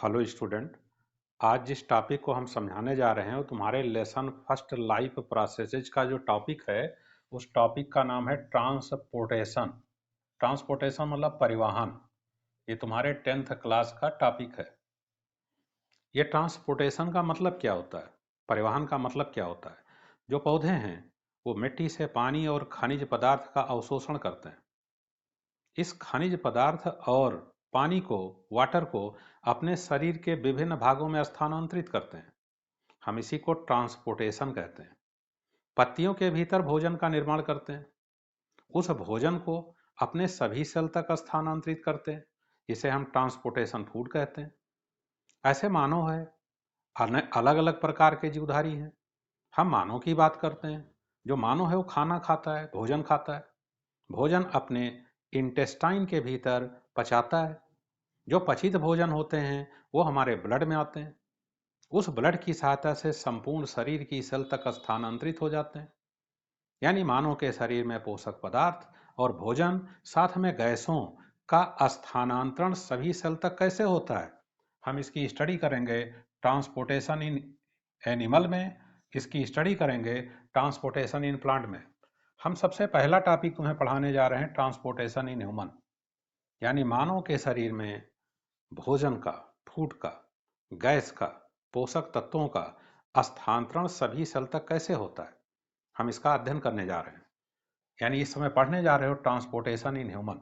Hello student. आज जिस topic को हम समझाने जा रहे हैं वो तुम्हारे लेसन फर्स्ट लाइफ प्रोसेसेज का जो टॉपिक है उस टॉपिक का नाम है ट्रांसपोर्टेशन। ट्रांसपोर्टेशन मतलब परिवहन। ये तुम्हारे 10th क्लास का टॉपिक है। ये ट्रांसपोर्टेशन का मतलब क्या होता है, परिवहन का मतलब क्या होता है। जो पौधे हैं वो मिट्टी से पानी और खनिज पदार्थ का अवशोषण करते हैं। इस खनिज पदार्थ और पानी को, वाटर को अपने शरीर के विभिन्न भागों में स्थानांतरित करते हैं। हम इसी को ट्रांसपोर्टेशन कहते हैं। पत्तियों के भीतर भोजन का निर्माण करते हैं, उस भोजन को अपने सभी सेल तक स्थानांतरित करते हैं। इसे हम ट्रांसपोर्टेशन फूड कहते हैं। ऐसे मानव है, अलग अलग प्रकार के जीवधारी हैं। हम मानव की बात करते हैं। जो मानव है वो खाना खाता है, भोजन खाता है। भोजन अपने इंटेस्टाइन के भीतर पचाता है। जो पचित भोजन होते हैं वो हमारे ब्लड में आते हैं। उस ब्लड की सहायता से संपूर्ण शरीर की सेल तक स्थानांतरित हो जाते हैं। यानी मानव के शरीर में पोषक पदार्थ और भोजन, साथ में गैसों का स्थानांतरण सभी सेल तक कैसे होता है, हम इसकी स्टडी करेंगे ट्रांसपोर्टेशन इन एनिमल में, इसकी स्टडी करेंगे ट्रांसपोर्टेशन इन प्लांट में। हम सबसे पहला टॉपिक तुम्हें पढ़ाने जा रहे हैं ट्रांसपोर्टेशन इन ह्यूमन, यानी मानव के शरीर में भोजन का, फूड का, गैस का, पोषक तत्वों का स्थानांतरण सभी सेल तक कैसे होता है, हम इसका अध्ययन करने जा रहे हैं। यानी इस समय पढ़ने जा रहे हो ट्रांसपोर्टेशन इन ह्यूमन।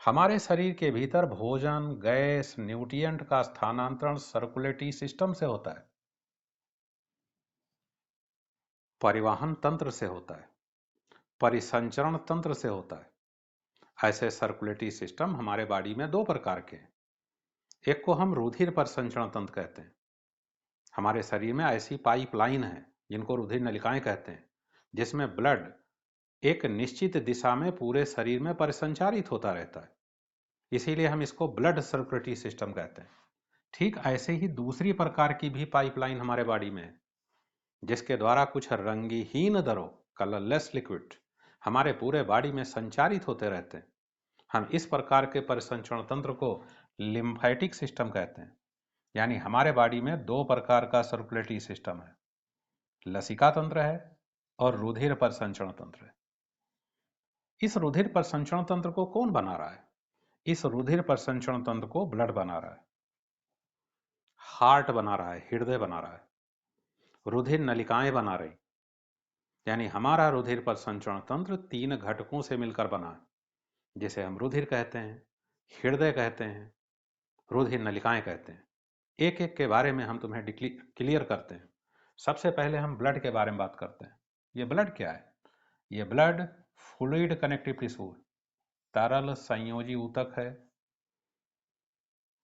हमारे शरीर के भीतर भोजन, गैस, न्यूट्रिएंट का स्थानांतरण सर्कुलेटरी सिस्टम से होता है, परिवहन तंत्र से होता है, परिसंचरण तंत्र से होता है। ऐसे सर्कुलेटरी सिस्टम हमारे बॉडी में दो प्रकार के हैं। एक को हम रुधिर परिसंचरण तंत्र कहते हैं। हमारे शरीर में ऐसी पाइपलाइन है जिनको रुधिर नलिकाएं कहते हैं, जिसमें ब्लड एक निश्चित दिशा में पूरे शरीर में परिसंचारित होता रहता है। इसीलिए हम इसको ब्लड सर्कुलेटरी सिस्टम कहते हैं। ठीक ऐसे ही दूसरी प्रकार की भी पाइपलाइन हमारे बॉडी में है, जिसके द्वारा कुछ रंगहीन द्रव, कलरलेस लिक्विड, हमारे पूरे बॉडी में संचारित होते रहते हैं। हम इस प्रकार के परिसंचरण तंत्र को लिम्फेटिक सिस्टम कहते हैं। यानी हमारे बॉडी में दो प्रकार का सर्कुलेटरी सिस्टम है, लसिका तंत्र है और रुधिर परिसंचरण तंत्र है। इस रुधिर परिसंचरण तंत्र को कौन बना रहा है? इस रुधिर परिसंचरण तंत्र को ब्लड बना रहा है, हार्ट बना रहा है, हृदय बना रहा है, रुधिर नलिकाएं बना रही। यानी हमारा रुधिर परिसंचरण तंत्र तीन घटकों से मिलकर बना है, जिसे हम रुधिर कहते हैं, हृदय कहते हैं, रुधिर नलिकाएं कहते हैं। एक एक के बारे में हम तुम्हें क्लियर करते हैं। सबसे पहले हम ब्लड के बारे में बात करते हैं। ये ब्लड क्या है? ये ब्लड फ्लूइड कनेक्टिव टिश्यू है, तरल संयोजी ऊतक है।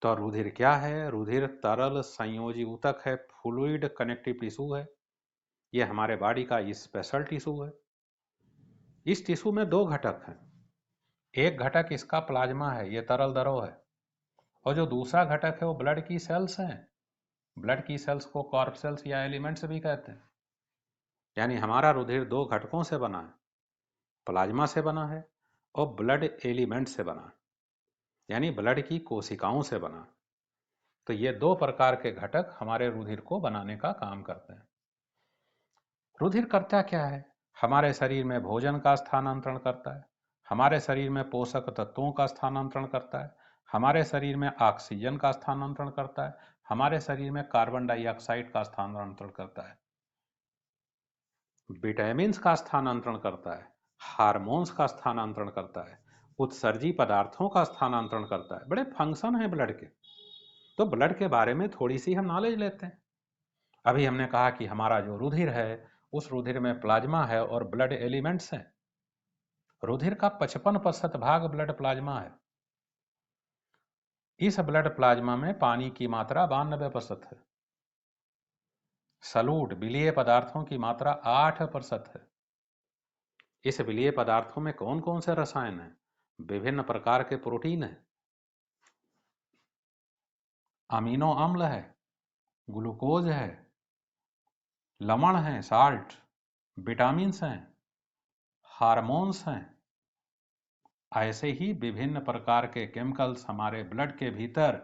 तो रुधिर क्या है? रुधिर तरल संयोजी ऊतक है, फ्लूइड कनेक्टिव टिश्यू है। ये हमारे बॉडी का स्पेशल टिश्यू है। इस टिश्यू में दो घटक हैं। एक घटक इसका प्लाज्मा है, ये तरल द्रव है, और जो दूसरा घटक है वो ब्लड की सेल्स हैं। ब्लड की सेल्स को कॉर्पसेल्स या एलिमेंट्स भी कहते हैं। यानी हमारा रुधिर दो घटकों से बना है, प्लाज्मा से बना है और ब्लड एलिमेंट से बना है, यानी ब्लड की कोशिकाओं से बना है। तो ये दो प्रकार के घटक हमारे रुधिर को बनाने का काम करते हैं। रुधिर करता क्या है? हमारे शरीर में भोजन का स्थानांतरण करता है, हमारे शरीर में पोषक तत्वों का स्थानांतरण करता है, हमारे शरीर में ऑक्सीजन का स्थानांतरण करता है, हमारे शरीर में कार्बन डाइऑक्साइड का स्थानांतरण करता है, विटामिन का स्थानांतरण करता है, हार्मोन्स का स्थानांतरण करता है, उत्सर्जी पदार्थों का स्थानांतरण करता है। बड़े फंक्शन हैं ब्लड के। तो ब्लड के बारे में थोड़ी सी हम नॉलेज लेते हैं। अभी हमने कहा कि हमारा जो रुधिर है उस रुधिर में प्लाज्मा है और ब्लड एलिमेंट्स हैं। रुधिर का 55% भाग ब्लड प्लाज्मा है। इस ब्लड प्लाज्मा में पानी की मात्रा 92% है। सलूट विलीय पदार्थों की मात्रा 8% है। इस विलीय पदार्थों में कौन कौन से रसायन हैं? विभिन्न प्रकार के प्रोटीन हैं, अमीनो अम्ल है, ग्लूकोज है, लवण है, साल्ट, विटामिन्स हैं, हार्मोन्स हैं। ऐसे ही विभिन्न प्रकार के केमिकल्स हमारे ब्लड के भीतर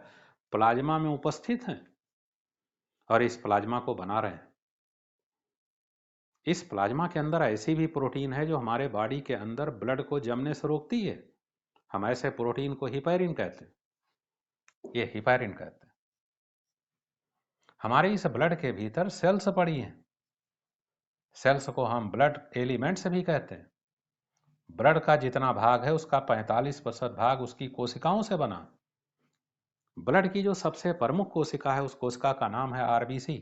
प्लाज्मा में उपस्थित हैं और इस प्लाज्मा को बना रहे हैं। इस प्लाज्मा के अंदर ऐसी भी प्रोटीन है जो हमारे बॉडी के अंदर ब्लड को जमने से रोकती है। हम ऐसे प्रोटीन को हिपैरिन कहते हैं। ये हिपैरिन कहते हैं। हमारे इस ब्लड के भीतर सेल्स पड़ी हैं। सेल्स को हम ब्लड एलिमेंट्स भी कहते हैं। ब्लड का जितना भाग है उसका 45% भाग उसकी कोशिकाओं से बना। ब्लड की जो सबसे प्रमुख कोशिका है उस कोशिका का नाम है आरबीसी,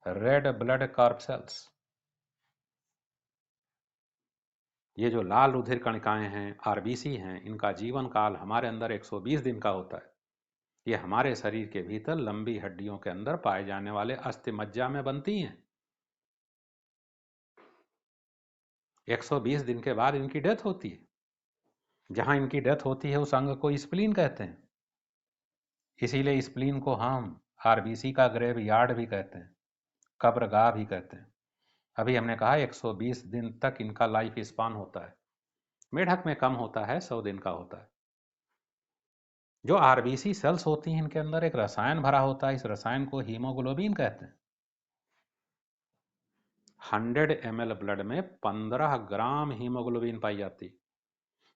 रेड ब्लड कॉर्पसेल्स। ये जो लाल रुधिर कणिकाएं हैं, आरबीसी हैं, इनका जीवन काल हमारे अंदर 120 दिन का होता है। ये हमारे शरीर के भीतर लंबी हड्डियों के अंदर पाए जाने वाले अस्थि मज्जा में बनती हैं। 120 दिन के बाद इनकी डेथ होती है। जहां इनकी डेथ होती है उस अंग को स्प्लीन कहते हैं। इसीलिए स्प्लीन को हम आरबीसी का ग्रेव यार्ड भी कहते हैं, कब्रगाह भी कहते हैं। अभी हमने कहा 120 दिन तक इनका लाइफ स्पान होता है। मेढक में कम होता है, 100 दिन का होता है। जो आरबीसी सेल्स होती हैं इनके अंदर एक रसायन भरा होता है। इस रसायन को हीमोग्लोबिन कहते हैं। 100 ml ब्लड में 15 ग्राम हीमोग्लोबिन पाई जाती।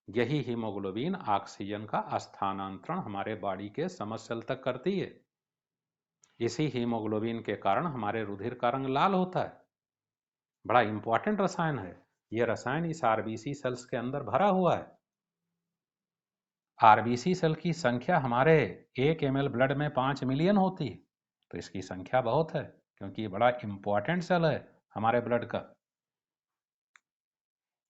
यही हीमोग्लोबिन ऑक्सीजन का स्थानांतरण हमारे बॉडी के समसेल तक करती है। इसी हीमोग्लोबिन के कारण हमारे रुधिर का रंग लाल होता है। बड़ा इंपॉर्टेंट रसायन है। यह रसायन इस आरबीसी सेल्स के अंदर भरा हुआ है। आरबीसी सेल की संख्या हमारे 1 ml ब्लड में 5 मिलियन होती है। तो इसकी संख्या बहुत है, क्योंकि ये बड़ा इंपॉर्टेंट सेल है हमारे ब्लड का।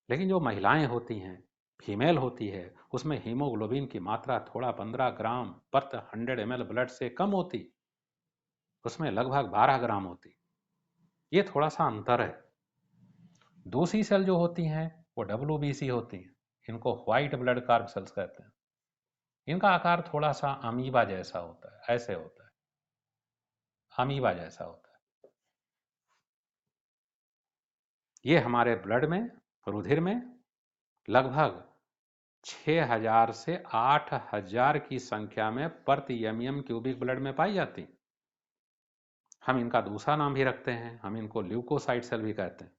लेकिन जो महिलाएं होती हैं, फीमेल होती है, उसमें हीमोग्लोबिन की मात्रा थोड़ा 15 ग्राम पर 100 ml ब्लड से कम होती। उसमें लगभग 12 ग्राम होती। ये थोड़ा सा अंतर है। दूसरी सेल जो होती हैं वो WBC होती हैं। इनको व्हाइट ब्लड कार्ब सेल्स कहते हैं। इनका आकार थोड़ा सा अमीबा जैसा होता है, ऐसे होता है, अमीबा जैसा होता है। ये हमारे ब्लड में, रुधिर में लगभग 6000 से 8000 की संख्या में प्रति एमएम क्यूबिक ब्लड में पाई जाती। हम इनका दूसरा नाम भी रखते हैं, हम इनको ल्यूकोसाइट सेल भी कहते हैं।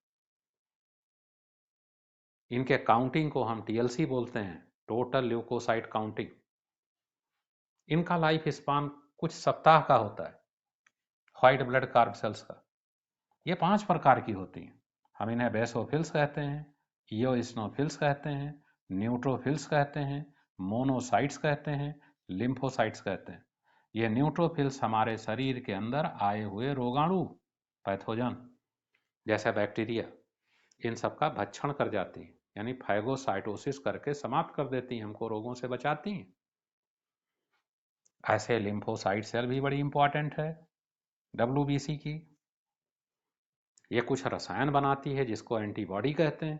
इनके काउंटिंग को हम टीएलसी बोलते हैं, टोटल ल्यूकोसाइट काउंटिंग। इनका लाइफ स्पान कुछ सप्ताह का होता है, व्हाइट ब्लड कार्ब सेल्स का। ये 5 प्रकार की होती हैं। हम इन्हें बेसोफिल्स कहते हैं, इयोसिनोफिल्स कहते हैं, न्यूट्रोफिल्स कहते हैं, मोनोसाइट्स कहते हैं, लिम्फोसाइट्स कहते हैं। ये न्यूट्रोफिल्स हमारे शरीर के अंदर आए हुए रोगाणु, पैथोजन जैसे बैक्टीरिया, इन सब का भक्षण कर जाती है, यानी फैगोसाइटोसिस करके समाप्त कर देती हैं, हमको रोगों से बचाती हैं। ऐसे लिम्फोसाइट सेल भी बड़ी इंपॉर्टेंट है WBC की। ये कुछ रसायन बनाती है जिसको एंटीबॉडी कहते हैं।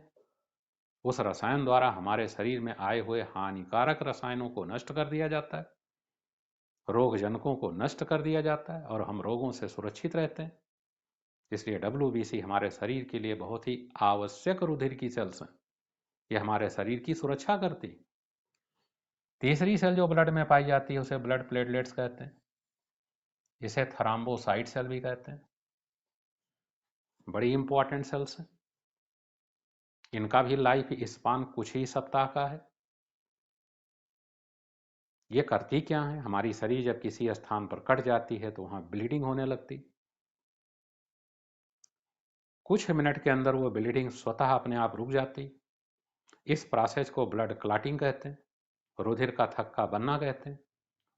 उस रसायन द्वारा हमारे शरीर में आए हुए हानिकारक रसायनों को नष्ट कर दिया जाता है, रोगजनकों को नष्ट कर दिया जाता है और हम रोगों से सुरक्षित रहते हैं। इसलिए WBC हमारे शरीर के लिए बहुत ही आवश्यक रुधिर की सेल्स हैं। ये हमारे शरीर की सुरक्षा करती। तीसरी सेल जो ब्लड में पाई जाती है उसे ब्लड प्लेटलेट्स कहते हैं। इसे थ्राम्बोसाइट सेल भी कहते हैं। बड़ी इंपॉर्टेंट सेल्स हैं। इनका भी लाइफ स्पान कुछ ही सप्ताह का है। ये करती क्या है? हमारी शरीर जब किसी स्थान पर कट जाती है तो वहां ब्लीडिंग होने लगती। कुछ मिनट के अंदर वो ब्लीडिंग स्वतः अपने आप रुक जाती। इस प्रोसेस को ब्लड क्लॉटिंग कहते हैं, रुधिर का थक्का बनना कहते हैं।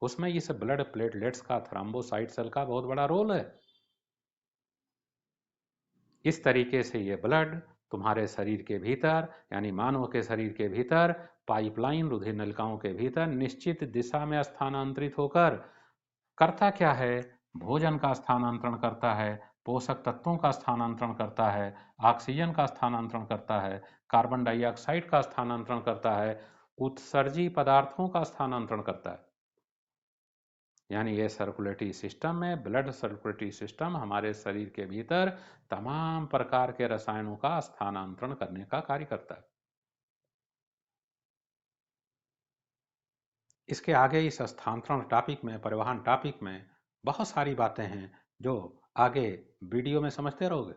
उसमें इस ब्लड प्लेटलेट्स का, थ्राम्बोसाइट सेल का बहुत बड़ा रोल है। इस तरीके से ये ब्लड तुम्हारे शरीर के भीतर, यानी मानव के शरीर के भीतर पाइपलाइन रुधिर नलिकाओं के भीतर निश्चित दिशा में स्थानांतरित होकर करता क्या है? भोजन का स्थानांतरण करता है, पोषक तत्वों का स्थानांतरण करता है, ऑक्सीजन का स्थानांतरण करता है, कार्बन डाइऑक्साइड का स्थानांतरण करता है, उत्सर्जी पदार्थों का स्थानांतरण करता है। यानी ये सर्कुलेटरी सिस्टम में, ब्लड सर्कुलेटरी सिस्टम हमारे शरीर के भीतर तमाम प्रकार के रसायनों का स्थानांतरण करने का कार्य करता है। इसके आगे इस स्थानांतरण टॉपिक में, परिवहन टॉपिक में बहुत सारी बातें हैं जो आगे वीडियो में समझते रहोगे।